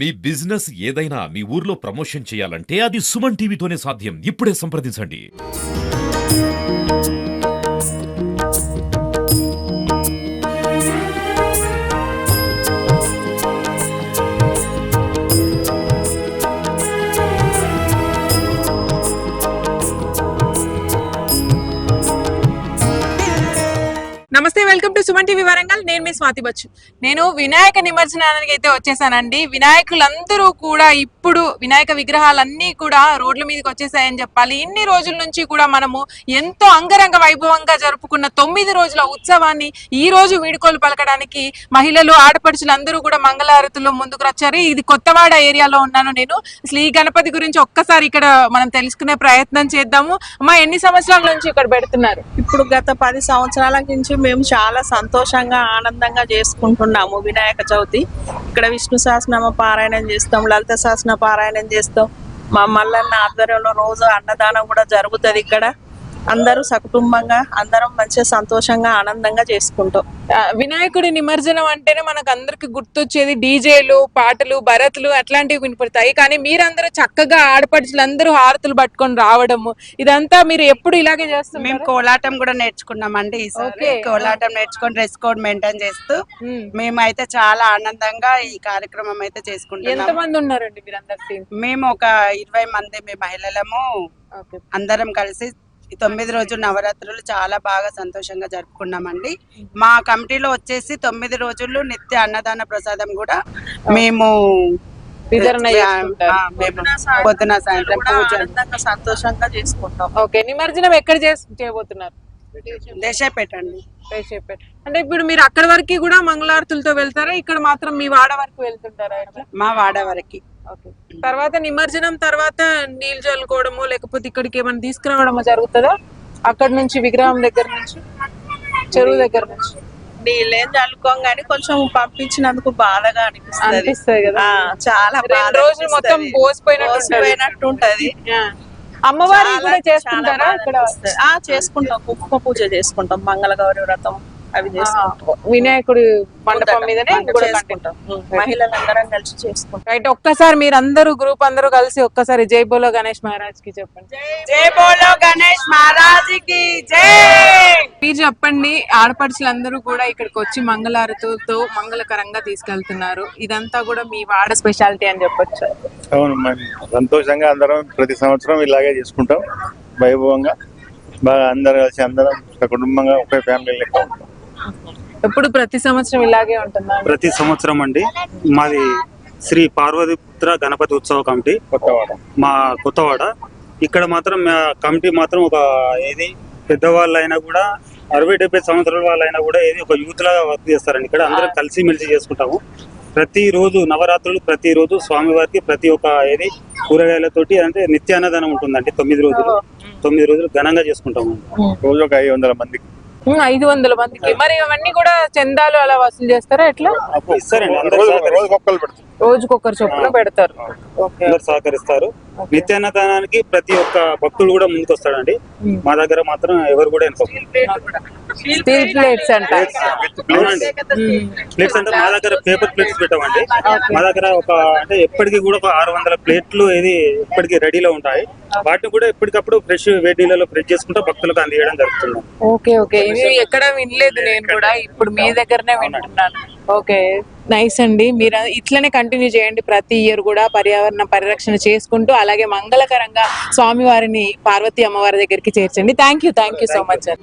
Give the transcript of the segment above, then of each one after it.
మీ business ఏదైనా మీ ఊర్లో promotion చేయాలంటే అది సుమన్ టీవీతోనే సాధ్యం. ఇప్పుడే సంప్రదించండి. నమస్తే, welcome to Suman TV Warangal. నేను మీ స్వాతి బచ్చు. నేను వినాయక నిమజ్జనానికి అయితే వచ్చేసానండి. వినాయకులందరూ కూడా ఇప్పుడు వినాయక విగ్రహాలన్నీ కూడా రోడ్ల మీదకి వచ్చేసాయని చెప్పాలి. ఇన్ని రోజుల నుంచి కూడా మనము ఎంతో అంగరంగ వైభవంగా జరుపుకున్న 9 రోజుల ఉత్సవాన్ని ఈ రోజు వీడుకోలు పలకడానికి మహిళలు, ఆడపడుచులు అందరూ కూడా మంగళారతుల్లో ముందుకు వచ్చారు. ఇది కొత్తవాడ ఏరియాలో ఉన్నాను నేను. అసలు ఈ గణపతి గురించి ఒక్కసారి ఇక్కడ మనం తెలుసుకునే ప్రయత్నం చేద్దాము. అమ్మా, ఎన్ని సంవత్సరాల నుంచి ఇక్కడ పెడుతున్నారు? ఇప్పుడు గత 10 సంవత్సరాల నుంచి మేము చాలా సంతోషంగా ఆనందంగా చేసుకుంటున్నాము వినాయక చవితి. ఇక్కడ విష్ణు సహస్రనామ పారాయణం చేస్తాం, లలిత సహస్రనామ పారాయణం చేస్తాం. మా మల్లన్న ఆధ్వర్యంలో రోజు అన్నదానం కూడా జరుగుతుంది. ఇక్కడ అందరూ సకుటుంబంగా అందరం మంచిగా సంతోషంగా ఆనందంగా చేసుకుంటాం. వినాయకుడి నిమజ్జనం అంటేనే మనకు అందరికి గుర్తొచ్చేది డీజేలు, పాటలు, భరతులు అట్లాంటివి వినపడతాయి. కానీ మీరందరూ చక్కగా ఆడపడుచులందరూ హారతులు పట్టుకొని రావడము, ఇదంతా మీరు ఎప్పుడు ఇలాగే చేస్తాం? మేము కోలాటం కూడా నేర్చుకున్నామండి. ఈసారి కోలాటం నేర్చుకొని డ్రెస్ కోడ్ మెయింటైన్ చేస్తూ మేమైతే చాలా ఆనందంగా ఈ కార్యక్రమం అయితే చేసుకుంటాం. ఎంత మంది ఉన్నారండి మీరందరూ? మేము ఒక 20 మంది మీ మహిళలము అందరం కలిసి 9 రోజులు నవరాత్రులు చాలా బాగా సంతోషంగా జరుపుకున్నామండి. మా కమిటీలో వచ్చేసి 9 రోజులు నిత్య అన్నదాన ప్రసాదం కూడా మేము పొద్దున సాయంత్రం ఆనందంగా సంతోషంగా చేసుకుంటాం. ఓకే, నిమజ్జనం ఎక్కడ చేయబోతున్నారు? దేశపేట అండి. దేశపేట అంటే ఇప్పుడు మీరు అక్కడి వరకు కూడా మంగళారతులతో వెళ్తారా? ఇక్కడ మాత్రం మీ వాడ వరకు వెళ్తుంటారా? మా వాడ వరకు. తర్వాత నిమజ్జనం తర్వాత నీళ్ళు చల్లుకోవడము లేకపోతే ఇక్కడికి ఏమైనా తీసుకురావడమో జరుగుతుందా? అక్కడ నుంచి విగ్రహం దగ్గర నుంచి, చెరువు దగ్గర నుంచి నీళ్ళేం చల్లుకోం గానీ కొంచెం పంపించినందుకు బాధగా అనిపిస్తుంది కదా. చాలా రోజులు మొత్తం పోసిపోయినట్టు ఉంటది. అమ్మవారి కూడా చేసుకుంటారా ఇక్కడ? చేసుకుంటాం, కుంకుమ పూజ చేసుకుంటాం, మంగళగౌరి వ్రతం అవి చేసుకుంటాం. వినాయకుడి మండపం మీదనే చేసుకుంటాం. మహిళలందరం కలిసి చేసుకుంటాం. రైట్, ఒక్కసారి మీరు అందరూ గ్రూప్ అందరూ కలిసి ఒక్కసారి జై బోలో గణేష్ మహారాజ్ కి చెప్పండి. జై బోలో గణేష్ మహారాజ్ కి జై. మీరు చెప్పండి. ఆడపడుచులందరూ కూడా ఇక్కడికి వచ్చి మంగళారతులతో మంగళకరంగా తీసుకెళ్తున్నారు. ఇదంతా కూడా మీ వాడ స్పెషాలిటీ అని చెప్పొచ్చు. అవును, సంతోషంగా అందరం ప్రతి సంవత్సరం ఇలాగే చేసుకుంటాం వైభవంగా. బాగా అందరు కలిసి అందరం కుటుంబంగా ఒకే ఫ్యామిలీ లెక్క ఉంటాం. ఎప్పుడు ప్రతి సంవత్సరం ఇలాగే ఉంటుందా? ప్రతి సంవత్సరం అండి. మాది శ్రీ పార్వతీపుత్ర గణపతి ఉత్సవ కమిటీ కొత్తవాడ, మా కొత్తవాడ. ఇక్కడ మాత్రం మా కమిటీ మాత్రం ఒక ఏది పెద్దవాళ్ళు అయినా కూడా 60-70 సంవత్సరాల వాళ్ళైనా కూడా ఏది ఒక యూత్ లాగా వర్క్ చేస్తారండి. ఇక్కడ అందరం కలిసి మెలిసి చేసుకుంటాము. ప్రతిరోజు నవరాత్రులు ప్రతిరోజు స్వామివారికి ప్రతి ఒక్క ఏది కూరగాయలతోటి అంటే నిత్య అన్నదానం ఉంటుందండి. 9 రోజులు ఘనంగా చేసుకుంటాము. రోజు ఒక 500 మందికి 500 మందికి. మరి అవన్నీ కూడా చందాలు అలా వసూలు చేస్తారా? ఎట్లా ఇస్తారండి? రోజుకొకరు చొప్పున పెడతారు. అందరు సహకరిస్తారు. నిత్యాన్నదానానికి ప్రతి ఒక్క భక్తుడు కూడా ముందుకు వస్తాడండి. మా దగ్గర మాత్రం ఎవరు కూడా స్టీల్ ప్లేట్స్ అంటారు. ప్లేట్స్ అంటే మా దగ్గర పేపర్ ప్లేట్స్ పెట్టామండి. మా దగ్గర ఒక అంటే ఎప్పటికీ కూడా ఒక 600 ప్లేట్లు ఏది ఎప్పటికీ రెడీలో ఉంటాయి. వాటిని కూడా ఎప్పటికప్పుడు ఫ్రెష్ వేడిలలో ఫ్రెష్ చేసుకుంటూ భక్తులకు అందించడం జరుగుతుంది. ఓకే ఓకే, ఇది ఎక్కడ వినలేదు నేను కూడా, ఇప్పుడు మీ దగ్గరనే వింటున్నాను. ఓకే, నైస్ అండి. మీరు ఇట్లనే కంటిన్యూ చేయండి. ప్రతి ఇయర్ కూడా పర్యావరణ పరిరక్షణ చేసుకుంటూ అలాగే మంగళకరంగా స్వామివారిని పార్వతీ అమ్మవారి దగ్గరికి చేర్చండి. Thank you so much sir.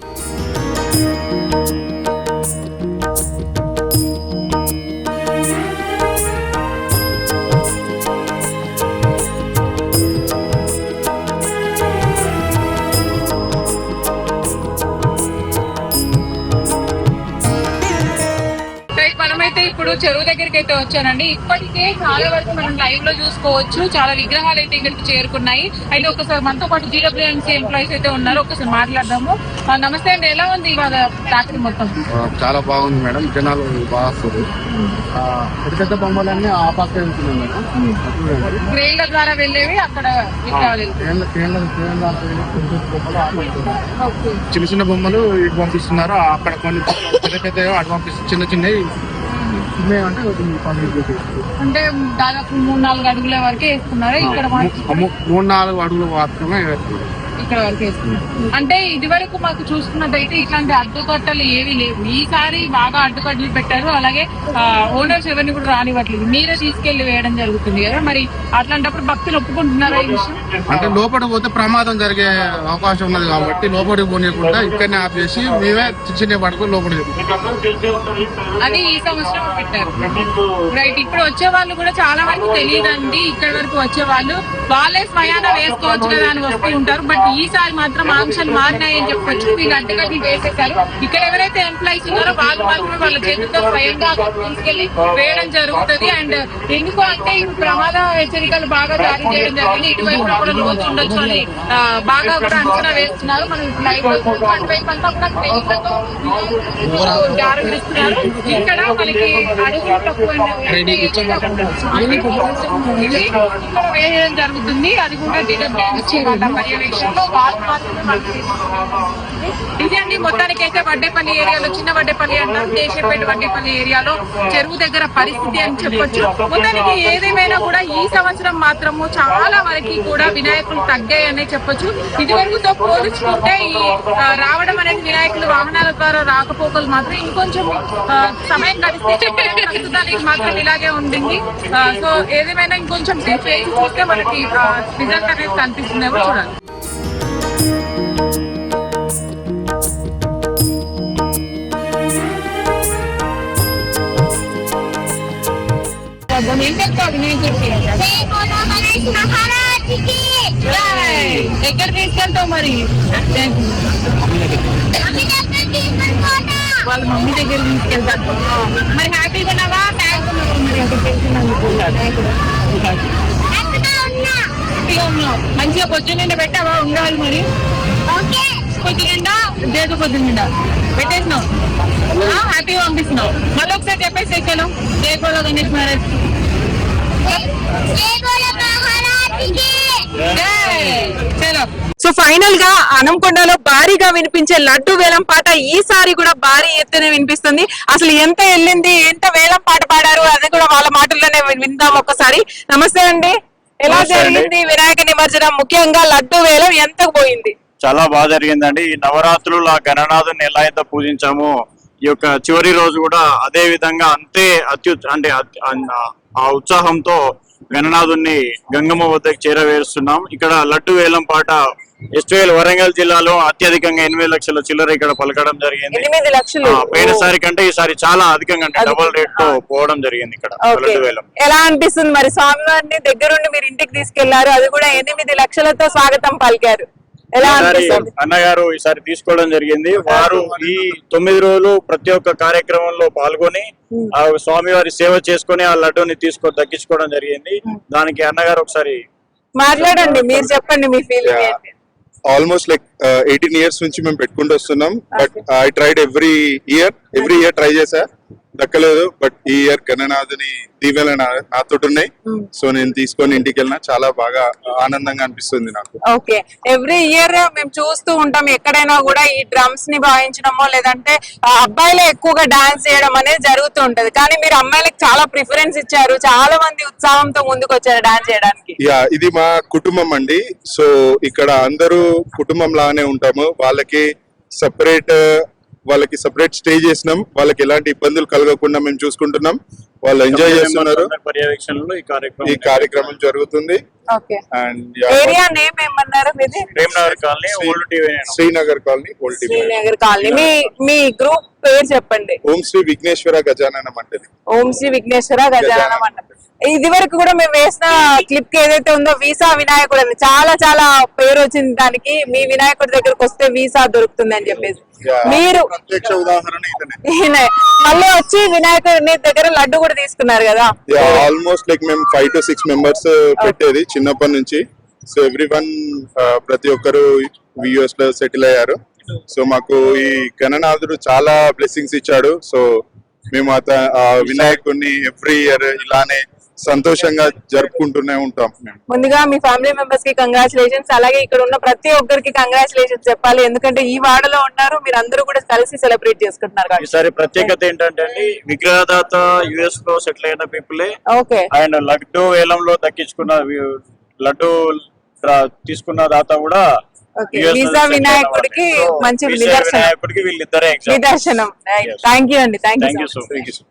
మనమైతే ఇప్పుడు చెరువు దగ్గరికి అయితే వచ్చానండి. ఇప్పటికే చాలా వరకు మనం లైవ్ లో చూసుకోవచ్చు, చాలా విగ్రహాలు అయితే ఇక్కడికి చేరుకున్నాయి. అయితే ఒకసారి మనతో పాటు GWMC ఎంప్లాయీస్ అయితే ఉన్నారు, ఒకసారి మాట్లాడదాము. నమస్తే అండి, ఎలా ఉంది ఇవాళ రాత్రి మొత్తం? చాలా బాగుంది మేడం, జనాలు బాగా వస్తుంది. పెద్ద బొమ్మలన్నీ ఆ పక్క వెళ్తున్నాం మేడం. ట్రైన్ల ద్వారా వెళ్ళేవి అక్కడ విగ్రహాలు చిన్న చిన్న బొమ్మలు ఇటు పంపిస్తున్నారు, అక్కడ కొన్ని పెద్ద పెద్ద అటు పంపిస్తారు, చిన్న చిన్నవి చిన్నవి అంటే పబ్లిక్ అంటే దాదాపు 3-4 అడుగుల వరకే వేసుకున్నారు ఇక్కడ 3-4 అడుగులు మాత్రమే వేస్తుంది. ఇక్కడ వరకు వేసుకున్నారు. అంటే ఇది వరకు మాకు చూసుకున్నట్టయితే ఇట్లాంటి అడ్డుకట్టలు ఏవి లేవు. ఈసారి బాగా అడ్డుకట్టలు పెట్టారు. అలాగే ఓనర్స్ ఎవరిని కూడా రానివ్వట్లేదు. మీరే తీసుకెళ్లి వేయడం జరుగుతుంది కదా. మరి అట్లాంటప్పుడు భక్తులు ఒప్పుకుంటున్నారా ఈ విషయం? అంటే లోపలికి పోతే ప్రమాదం జరిగే అవకాశం ఉన్నది కాబట్టి లోపలికి పోనీయకుండా ఇక్కడనే ఆఫ్ చేసి మేమే చిన్న పడుకుని లోపలికి అది ఈ సంవత్సరం పెట్టారు. రైట్. ఇప్పుడు వచ్చే వాళ్ళు కూడా చాలా వరకు తెలియదండి. ఇక్కడ వరకు వచ్చే వాళ్ళు వాళ్ళే స్వయాన వేసుకోవచ్చు కదా అని వస్తూ ఉంటారు. బట్ ఈసారి మాత్రం ఆంక్షలు మారినాయని చెప్పొచ్చు. వీళ్ళు అడ్డకట్లు వేసేసారు. ఇక్కడ ఎవరైతే ఎంప్లాయీస్ ఉన్నారో వాళ్ళు మాత్రమే వాళ్ళ చేతులతో స్వయంగా తీసుకెళ్లి వేయడం జరుగుతుంది. అండ్ ఎందుకు అంటే ఇప్పుడు ప్రమాద హెచ్చరికలు బాగా జారీ చేయడం జరిగింది. ఇటువైపు కూడా లోతు ఉండొచ్చు అని బాగా కూడా అంచనా వేస్తున్నారు. మనం లైవ్ అటువైపు అంతా కూడా ట్రైన్లతో జారవిస్తున్నారు. ఇక్కడ మనకి అడుగులు తక్కువ ఇక్కడ వేయడం జరుగుతుంది. అది కూడా పర్యవేక్షణలో వాళ్ళు మాత్రమే ఇది అండి. మొత్తానికి అయితే వడ్డేపల్లి ఏరియాలో, చిన్న వడ్డేపల్లి అంటాం, దేశపేట వడ్డేపల్లి ఏరియాలో చెరువు దగ్గర పరిస్థితి అని చెప్పొచ్చు. మొత్తానికి ఏదేమైనా కూడా ఈ సంవత్సరం మాత్రము చాలా వరకు కూడా వినాయకులు తగ్గాయనే చెప్పొచ్చు. ఇదివరకుతో పోల్చుకుంటే ఈ రావడం అనేది వినాయకులు వాహనాల ద్వారా రాకపోకలు మాత్రం ఇంకొంచెం సమయం గడిస్తే ప్రస్తుతానికి మాత్రం ఇలాగే ఉండింది. సో ఏదేమైనా ఇంకొంచెం సేపు వేసి చూస్తే మనకి రిజల్ట్ అనేది కనిపిస్తుందేమో చూడాలి. ఎక్కడ తీసుకెళ్తావు మరి? వాళ్ళ మమ్మీ దగ్గర తీసుకెళ్తాను. మరి హ్యాపీగా ఉన్నావా? హ్యాపీగా ఉన్నావు. మంచిగా పొద్దు నిండా పెట్టావా? ఉండాలి మరి. పొద్దు నిండా దేదు పొద్దు నిండా పెట్టేసినావు. హ్యాపీగా పంపిస్తున్నావు. మళ్ళీ ఒకసారి చెప్పేసి ఎక్కాను. జయగోళ గణేష్ మ్యారేజ్. సో ఫైనల్ గా అనంకొండలో భారీగా వినిపించే లడ్డు వేలం పాట ఈసారి కూడా భారీ ఎత్తున వినిపిస్తుంది. అసలు ఎంత వెళ్ళింది, ఎంత వేలం పాట పాడారు అది కూడా వాళ్ళ మాటల్లోనే విందాం ఒక్కసారి. నమస్తే అండి. ఎలా జరిగింది వినాయక నిమజ్జనం? ముఖ్యంగా లడ్డు వేలం ఎంతకు పోయింది? చాలా బాగా జరిగిందండి. ఈ నవరాత్రులు ఆ గణనాథుని ఎలా అయితే పూజించామో ఈ యొక్క చివరి రోజు కూడా అదే విధంగా అంతే ఆ ఉత్సాహంతో గణనాథుని గంగమ్మ వద్దకు చేరవేస్తున్నాం. ఇక్కడ లడ్డు వేలం పాట ఎస్టేల్ వరంగల్ జిల్లాలో అత్యధికంగా 8 లక్షల చిల్లర ఇక్కడ పలకడం జరిగింది. 8 లక్షలు పోయినసారి కంటే ఈసారి చాలా అధికంగా అంటే డబుల్ రేట్ తో పోవడం జరిగింది ఇక్కడ లడ్డు వేలం. ఎలా అనిపిస్తుంది మరి? స్వామివారిని దగ్గరుండి మీరు ఇంటికి తీసుకెళ్లారు, అది కూడా 8 లక్షలతో స్వాగతం పలికారు. అన్నగారు ఈసారి తీసుకోవడం జరిగింది. వారు ఈ 9 రోజులు ప్రతి ఒక్క కార్యక్రమంలో పాల్గొని ఆ స్వామివారి సేవ చేసుకుని ఆ లడ్డూని దక్కించుకోవడం జరిగింది. దానికి అన్నగారు ఒకసారి మాట్లాడండి, మీరు చెప్పండి మీ ఫీలింగ్ ఏంటి? ఆల్మోస్ట్ లైక్ 18 years నుంచి మేము పెట్టుకుంటూ వస్తున్నాం. But I tried every year try చేశా, దక్కలేదు. బట్ ఈ ఇయర్ గణనాథుని దీవెనలు నాతో ఉన్నాయి. సో నేను తీసుకొని ఇంటికి వెళ్ళినా చాలా బాగా ఆనందంగా అనిపిస్తుంది నాకు. ఓకే. ఎవ్రీ ఇయర్ మేము చూస్తూ ఉంటాం ఎక్కడైనా కూడా ఈ డ్రమ్స్ ని భావించడమో లేదంటే అబ్బాయిలే ఎక్కువగా డాన్స్ చేయడం అనేది జరుగుతూ ఉంటది. కానీ మీరు అమ్మాయిలకు చాలా ప్రిఫరెన్స్ ఇచ్చారు. చాలా మంది ఉత్సాహంతో ముందుకు వచ్చారు డాన్స్ చేయడానికి. ఇది మా కుటుంబం అండి. సో ఇక్కడ అందరూ కుటుంబం లాగానే ఉంటాము. వాళ్ళకి సపరేట్ స్టేజ్ చేసినాం. వాళ్ళకి ఎలాంటి ఇబ్బందులు కలగకుండా మేము చూసుకుంటున్నాం. వాళ్ళు ఎంజాయ్ చేస్తున్నారు. పర్యవేక్షణలో ఈ కార్యక్రమం జరుగుతుంది. ఏరియా నేమ్ ఏమన్నారు మీది? Srinagar colony old TV. Srinagar colony. మీ గ్రూప్ పేరు చెప్పండి. ఓం శ్రీ విఘ్నేశ్వర గజానన మండలి. ఓం శ్రీ విఘ్నేశ్వర గజానన మండలి. ఇది వరకు కూడా మేము వేసిన క్లిప్ కి ఏదైతే ఉందో వీసా వినాయకుడు అని చాలా పేరు వచ్చింది దానికి. మీ వినాయకుడి దగ్గరకు వస్తే వీసా దొరుకుతుంది అని చెప్పేసి మీరు ప్రత్యక్ష ఉదాహరణ మళ్ళీ వచ్చి వినాయకుడి దగ్గర లడ్డు కూడా తీసుకున్నారు కదా. ఆల్మోస్ట్ లైక్ మేము 5 to 6 members పెట్టేది చిన్నప్పటి నుంచి. సో ఎవ్రీవన్ ప్రతి ఒక్కరు యుఎస్ లో సెటిల్ అయ్యారు. సో మాకు ఈ గణనాథుడు చాలా బ్లెస్సింగ్స్ ఇచ్చాడు. సో మేము వినాయకుడిని ఎవ్రీ ఇయర్ ఇలానే సంతోషంగా జరుపుకుంటూనే ఉంటాం మేము. ముందుగా మీ ఫ్యామిలీ మెంబర్స్ కి కంగ్రాచులేషన్స్, అలాగే ఇక్కడ ఉన్న ప్రతి ఒక్కరికి కంగ్రాచులేషన్స్ చెప్పాలి, ఎందుకంటే ఈ వాడలో ఉన్నారు, మీరు అందరూ కూడా కలిసి సెలబ్రేట్ చేసుకుంటున్నారు కాబట్టి. ఈసారి ప్రత్యేకత ఏంటంటే అండి, విగ్రహదాత యుఎస్ లో సెటిల్ అయిన పీపులే. ఓకే, ఆయన లడ్డు వేలంలో దక్కించుకున్న లడ్డు తీసుకున్న దాత కూడా ఓకే. వీసా వినాయకుడికి మంచి నిదర్శనం వినాయకుడికి వీళ్ళిద్దరే నిదర్శనం. థ్యాంక్ యూ అండి, థ్యాంక్ యూ. So much.